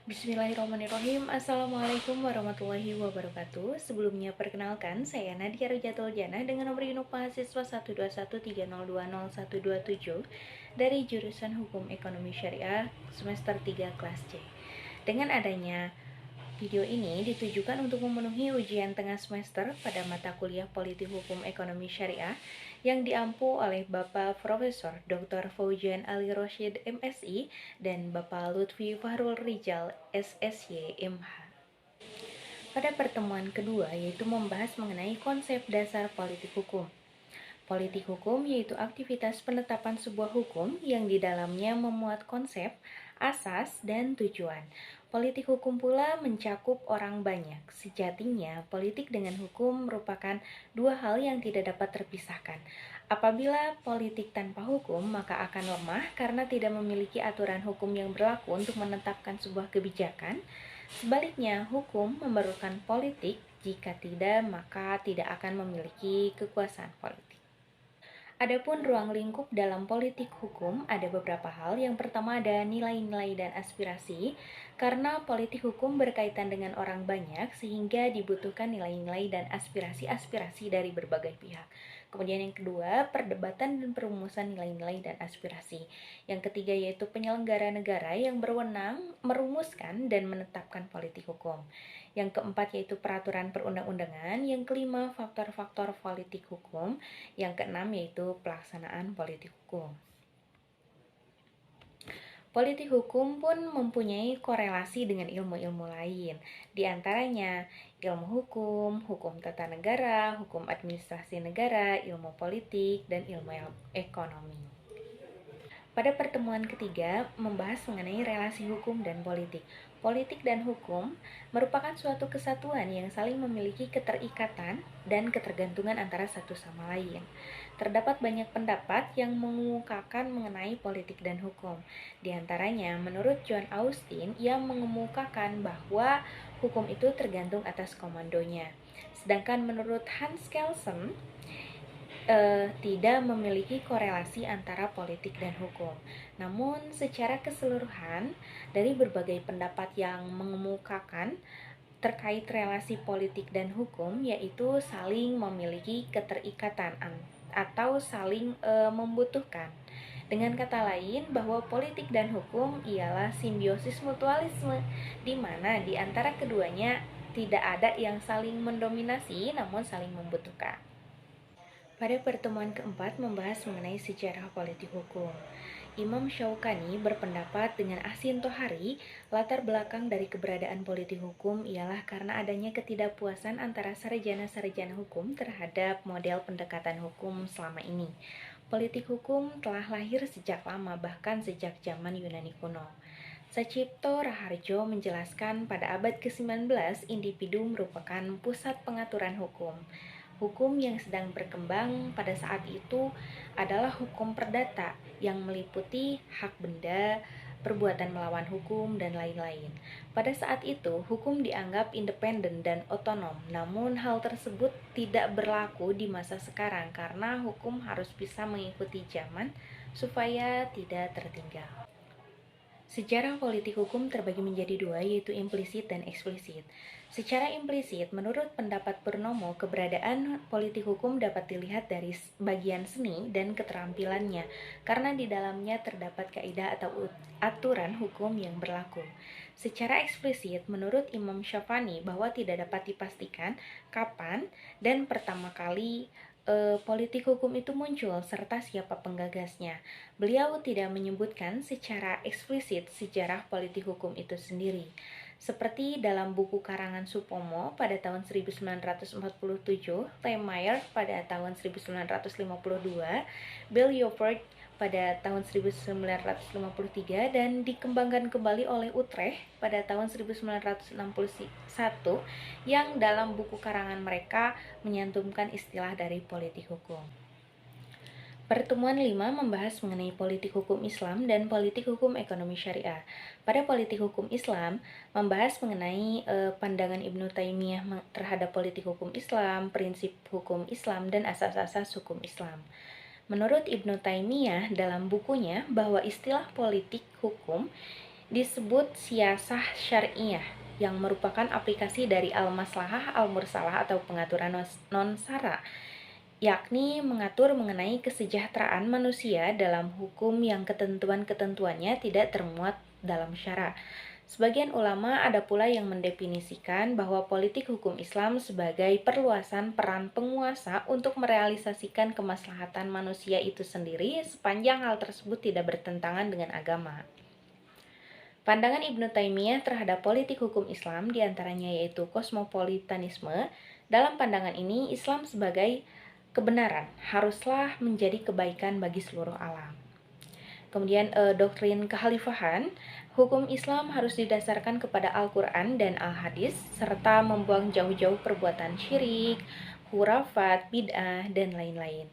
Bismillahirrahmanirrahim. Assalamualaikum warahmatullahi wabarakatuh. Sebelumnya perkenalkan, saya Nadia Rujatul Jannah dengan nomor induk mahasiswa 12130200127 dari jurusan Hukum Ekonomi Syariah semester 3 kelas C. Dengan adanya video ini ditujukan untuk memenuhi ujian tengah semester pada mata kuliah Politik Hukum Ekonomi Syariah yang diampu oleh Bapak Profesor Dr. Fauzian Ali Rosyid MSI dan Bapak Lutfi Fahrul Rijal SSY MH. Pada pertemuan kedua yaitu membahas mengenai konsep dasar politik hukum. Politik hukum yaitu aktivitas penetapan sebuah hukum yang di dalamnya memuat konsep, asas, dan tujuan. Politik hukum pula mencakup orang banyak. Sejatinya, politik dengan hukum merupakan dua hal yang tidak dapat terpisahkan. Apabila politik tanpa hukum, maka akan lemah karena tidak memiliki aturan hukum yang berlaku untuk menetapkan sebuah kebijakan. Sebaliknya, hukum memerlukan politik, jika tidak, maka tidak akan memiliki kekuasaan politik. Adapun ruang lingkup dalam politik hukum ada beberapa hal. Yang pertama ada nilai-nilai dan aspirasi. Karena politik hukum berkaitan dengan orang banyak sehingga dibutuhkan nilai-nilai dan aspirasi-aspirasi dari berbagai pihak. Kemudian yang kedua, perdebatan dan perumusan nilai-nilai dan aspirasi. Yang ketiga yaitu penyelenggara negara yang berwenang merumuskan dan menetapkan politik hukum. Yang keempat yaitu peraturan perundang-undangan. Yang kelima, faktor-faktor politik hukum. Yang keenam yaitu pelaksanaan politik hukum. Politik hukum pun mempunyai korelasi dengan ilmu-ilmu lain, di antaranya ilmu hukum, hukum tata negara, hukum administrasi negara, ilmu politik, dan ilmu ekonomi. Pada pertemuan ketiga, membahas mengenai relasi hukum dan politik. Politik dan hukum merupakan suatu kesatuan yang saling memiliki keterikatan dan ketergantungan antara satu sama lain. Terdapat banyak pendapat yang mengemukakan mengenai politik dan hukum. Di antaranya, menurut John Austin, ia mengemukakan bahwa hukum itu tergantung atas komandonya. Sedangkan menurut Hans Kelsen, tidak memiliki korelasi antara politik dan hukum. Namun secara keseluruhan dari berbagai pendapat yang mengemukakan terkait relasi politik dan hukum yaitu saling memiliki keterikatan atau saling membutuhkan. Dengan kata lain bahwa politik dan hukum ialah simbiosis mutualisme di mana di antara keduanya tidak ada yang saling mendominasi namun saling membutuhkan. Pada pertemuan keempat membahas mengenai sejarah politik hukum. Imam Syaukani berpendapat dengan Ahsin Tohari, latar belakang dari keberadaan politik hukum ialah karena adanya ketidakpuasan antara sarjana-sarjana hukum terhadap model pendekatan hukum selama ini. Politik hukum telah lahir sejak lama, bahkan sejak zaman Yunani kuno. Sacipto Raharjo menjelaskan pada abad ke-19, individu merupakan pusat pengaturan hukum. Hukum yang sedang berkembang pada saat itu adalah hukum perdata yang meliputi hak benda, perbuatan melawan hukum, dan lain-lain. Pada saat itu, hukum dianggap independen dan otonom, namun hal tersebut tidak berlaku di masa sekarang karena hukum harus bisa mengikuti zaman supaya tidak tertinggal. Sejarah politik hukum terbagi menjadi dua, yaitu implisit dan eksplisit. Secara implisit, menurut pendapat Purnomo, keberadaan politik hukum dapat dilihat dari bagian seni dan keterampilannya, karena di dalamnya terdapat kaidah atau aturan hukum yang berlaku. Secara eksplisit, menurut Imam Syafani bahwa tidak dapat dipastikan kapan dan pertama kali politik hukum itu muncul serta siapa penggagasnya. Beliau tidak menyebutkan secara eksplisit sejarah politik hukum itu sendiri. Seperti dalam buku karangan Supomo pada tahun 1947, Lemire pada tahun 1952, Bill Yoford pada tahun 1953 dan dikembangkan kembali oleh Utrecht pada tahun 1961 yang dalam buku karangan mereka menyantumkan istilah dari politik hukum. Pertemuan 5 membahas mengenai politik hukum Islam dan politik hukum ekonomi syariah. Pada politik hukum Islam, membahas mengenai pandangan Ibnu Taimiyah terhadap politik hukum Islam, prinsip hukum Islam, dan asas-asas hukum Islam. Menurut Ibnu Taimiyah dalam bukunya bahwa istilah politik hukum disebut siyasah syariah yang merupakan aplikasi dari al-maslahah al-mursalah atau pengaturan non-syara, yakni mengatur mengenai kesejahteraan manusia dalam hukum yang ketentuan-ketentuannya tidak termuat dalam syara. Sebagian ulama ada pula yang mendefinisikan bahwa politik hukum Islam sebagai perluasan peran penguasa untuk merealisasikan kemaslahatan manusia itu sendiri sepanjang hal tersebut tidak bertentangan dengan agama. Pandangan Ibnu Taimiyah terhadap politik hukum Islam diantaranya yaitu kosmopolitanisme. Dalam pandangan ini, Islam sebagai kebenaran haruslah menjadi kebaikan bagi seluruh alam. Kemudian doktrin kekhalifahan, hukum Islam harus didasarkan kepada Al-Quran dan Al-Hadis, serta membuang jauh-jauh perbuatan syirik, khurafat, bid'ah, dan lain-lain.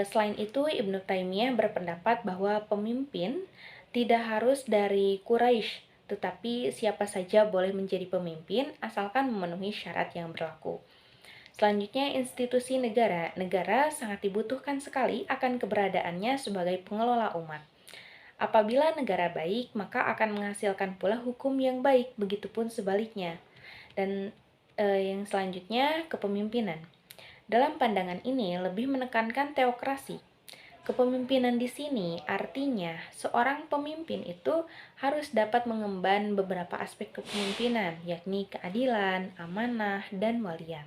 Selain itu, Ibnu Taimiyah berpendapat bahwa pemimpin tidak harus dari Quraisy, tetapi siapa saja boleh menjadi pemimpin asalkan memenuhi syarat yang berlaku. Selanjutnya, institusi negara. Negara sangat dibutuhkan sekali akan keberadaannya sebagai pengelola umat. Apabila negara baik, maka akan menghasilkan pula hukum yang baik, begitupun sebaliknya. Dan yang selanjutnya, kepemimpinan. Dalam pandangan ini lebih menekankan teokrasi. Kepemimpinan di sini artinya seorang pemimpin itu harus dapat mengemban beberapa aspek kepemimpinan, yakni keadilan, amanah, dan walian.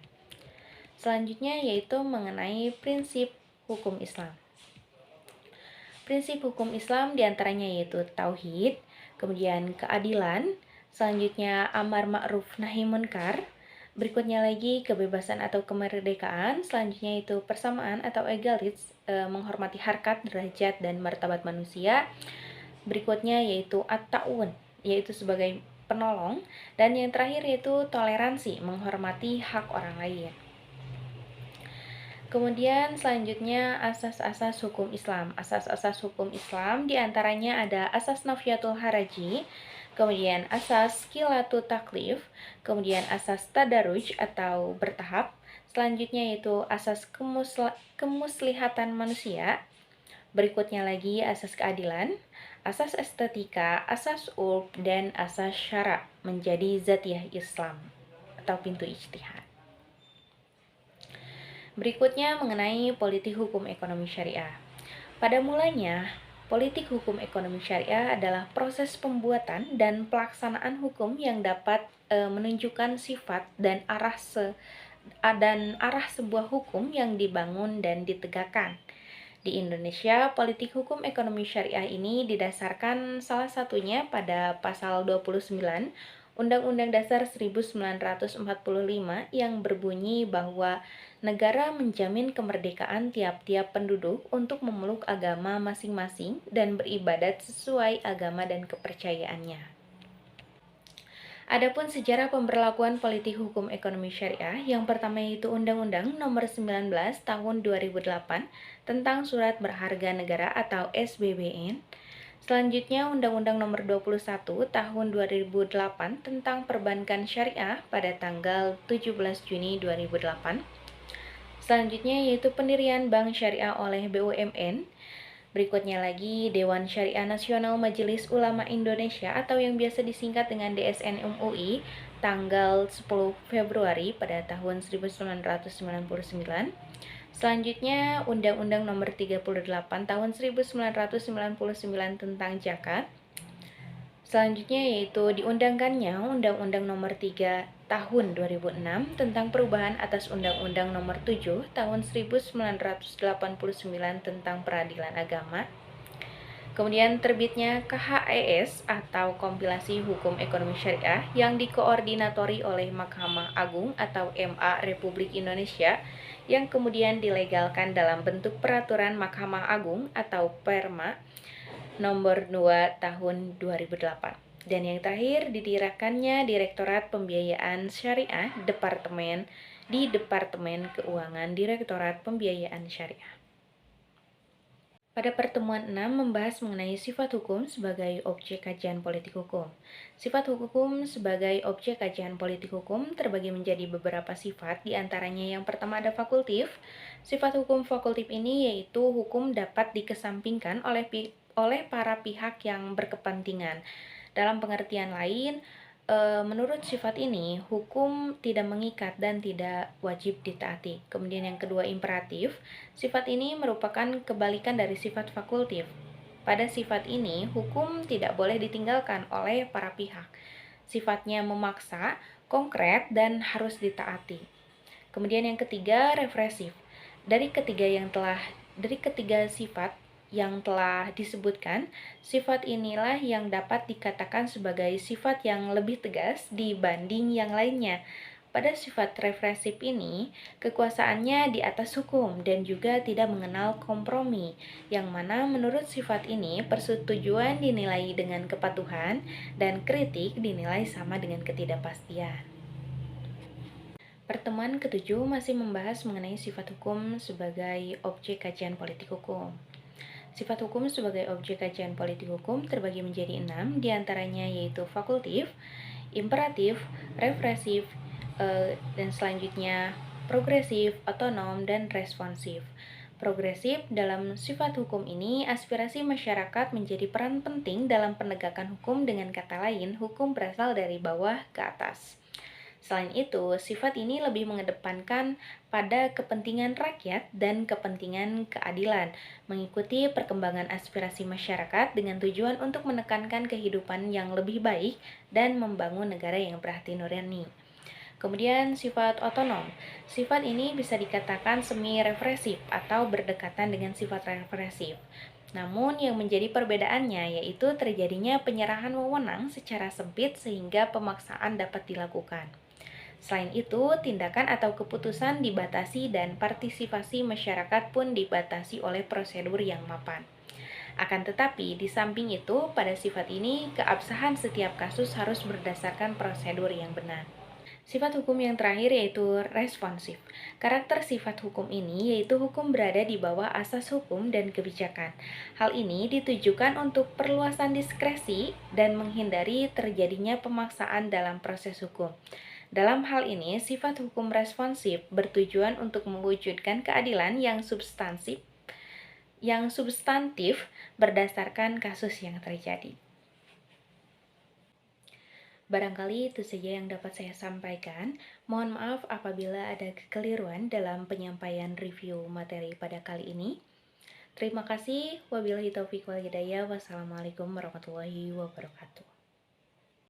Selanjutnya yaitu mengenai prinsip hukum Islam. Prinsip hukum Islam diantaranya yaitu tauhid, kemudian keadilan, selanjutnya amar ma'ruf nahi munkar, berikutnya lagi kebebasan atau kemerdekaan, selanjutnya itu persamaan atau egalis, menghormati harkat, derajat, dan martabat manusia. Berikutnya yaitu at-ta'un, yaitu sebagai penolong, dan yang terakhir yaitu toleransi, menghormati hak orang lain. Kemudian selanjutnya asas-asas hukum Islam. Asas-asas hukum Islam diantaranya ada asas nafiyatul haraji, kemudian asas qilatu taklif, kemudian asas tadaruj atau bertahap, selanjutnya yaitu asas kemuslihatan manusia, berikutnya lagi asas keadilan, asas estetika, asas urf, dan asas syara menjadi zatiyah Islam atau pintu ijtihad. Berikutnya mengenai politik hukum ekonomi syariah. Pada mulanya, politik hukum ekonomi syariah adalah proses pembuatan dan pelaksanaan hukum yang dapat menunjukkan sifat dan arah sebuah hukum yang dibangun dan ditegakkan. Di Indonesia, politik hukum ekonomi syariah ini didasarkan salah satunya pada pasal 29 Undang-Undang Dasar 1945 yang berbunyi bahwa negara menjamin kemerdekaan tiap-tiap penduduk untuk memeluk agama masing-masing dan beribadat sesuai agama dan kepercayaannya. Adapun sejarah pemberlakuan politik hukum ekonomi syariah, yang pertama yaitu Undang-Undang Nomor 19 Tahun 2008 tentang Surat Berharga Negara atau SBBN. Selanjutnya Undang-Undang Nomor 21 Tahun 2008 tentang Perbankan Syariah pada tanggal 17 Juni 2008. Selanjutnya yaitu pendirian Bank Syariah oleh BUMN. Berikutnya lagi Dewan Syariah Nasional Majelis Ulama Indonesia atau yang biasa disingkat dengan DSN MUI tanggal 10 Februari pada tahun 1999. Selanjutnya, Undang-Undang Nomor 38 Tahun 1999 tentang Zakat. Selanjutnya yaitu diundangkannya Undang-Undang Nomor 3 Tahun 2006 tentang perubahan atas Undang-Undang Nomor 7 Tahun 1989 tentang Peradilan Agama. Kemudian terbitnya KHES atau Kompilasi Hukum Ekonomi Syariah yang dikoordinatori oleh Mahkamah Agung atau MA Republik Indonesia yang kemudian dilegalkan dalam bentuk Peraturan Mahkamah Agung atau Perma nomor 2 tahun 2008. Dan yang terakhir didirikannya Direktorat Pembiayaan Syariah Departemen Keuangan Direktorat Pembiayaan Syariah. Pada pertemuan 6 membahas mengenai sifat hukum sebagai objek kajian politik hukum. Sifat hukum sebagai objek kajian politik hukum terbagi menjadi beberapa sifat, diantaranya yang pertama ada fakultif. Sifat hukum fakultif ini yaitu hukum dapat dikesampingkan oleh para pihak yang berkepentingan. Dalam pengertian lain, menurut sifat ini, hukum tidak mengikat dan tidak wajib ditaati. Kemudian yang kedua, imperatif. Sifat ini merupakan kebalikan dari sifat fakultif. Pada sifat ini, hukum tidak boleh ditinggalkan oleh para pihak. Sifatnya memaksa, konkret, dan harus ditaati. Kemudian yang ketiga, represif. Dari ketiga sifat yang telah disebutkan, sifat inilah yang dapat dikatakan sebagai sifat yang lebih tegas dibanding yang lainnya. Pada sifat represif ini, kekuasaannya di atas hukum dan juga tidak mengenal kompromi, yang mana menurut sifat ini persetujuan dinilai dengan kepatuhan dan kritik dinilai sama dengan ketidakpastian. Pertemuan ketujuh masih membahas mengenai sifat hukum sebagai objek kajian politik hukum. Sifat hukum sebagai objek kajian politik hukum terbagi menjadi 6, diantaranya yaitu fakultif, imperatif, represif, dan selanjutnya progresif, otonom, dan responsif. Progresif dalam sifat hukum ini, aspirasi masyarakat menjadi peran penting dalam penegakan hukum, dengan kata lain, hukum berasal dari bawah ke atas. Selain itu, sifat ini lebih mengedepankan pada kepentingan rakyat dan kepentingan keadilan, mengikuti perkembangan aspirasi masyarakat dengan tujuan untuk menekankan kehidupan yang lebih baik dan membangun negara yang berhati nurani. Kemudian sifat otonom. Sifat ini bisa dikatakan semi-represif atau berdekatan dengan sifat represif. Namun yang menjadi perbedaannya yaitu terjadinya penyerahan wewenang secara sempit sehingga pemaksaan dapat dilakukan. Selain itu, tindakan atau keputusan dibatasi dan partisipasi masyarakat pun dibatasi oleh prosedur yang mapan. Akan tetapi, di samping itu, pada sifat ini, keabsahan setiap kasus harus berdasarkan prosedur yang benar. Sifat hukum yang terakhir yaitu responsif. Karakter sifat hukum ini yaitu hukum berada di bawah asas hukum dan kebijakan. Hal ini ditujukan untuk perluasan diskresi dan menghindari terjadinya pemaksaan dalam proses hukum. Dalam hal ini, sifat hukum responsif bertujuan untuk mewujudkan keadilan yang substantif berdasarkan kasus yang terjadi. Barangkali itu saja yang dapat saya sampaikan. Mohon maaf apabila ada kekeliruan dalam penyampaian review materi pada kali ini. Terima kasih. Wabillahi taufiq wal hidayah. Wassalamualaikum warahmatullahi wabarakatuh.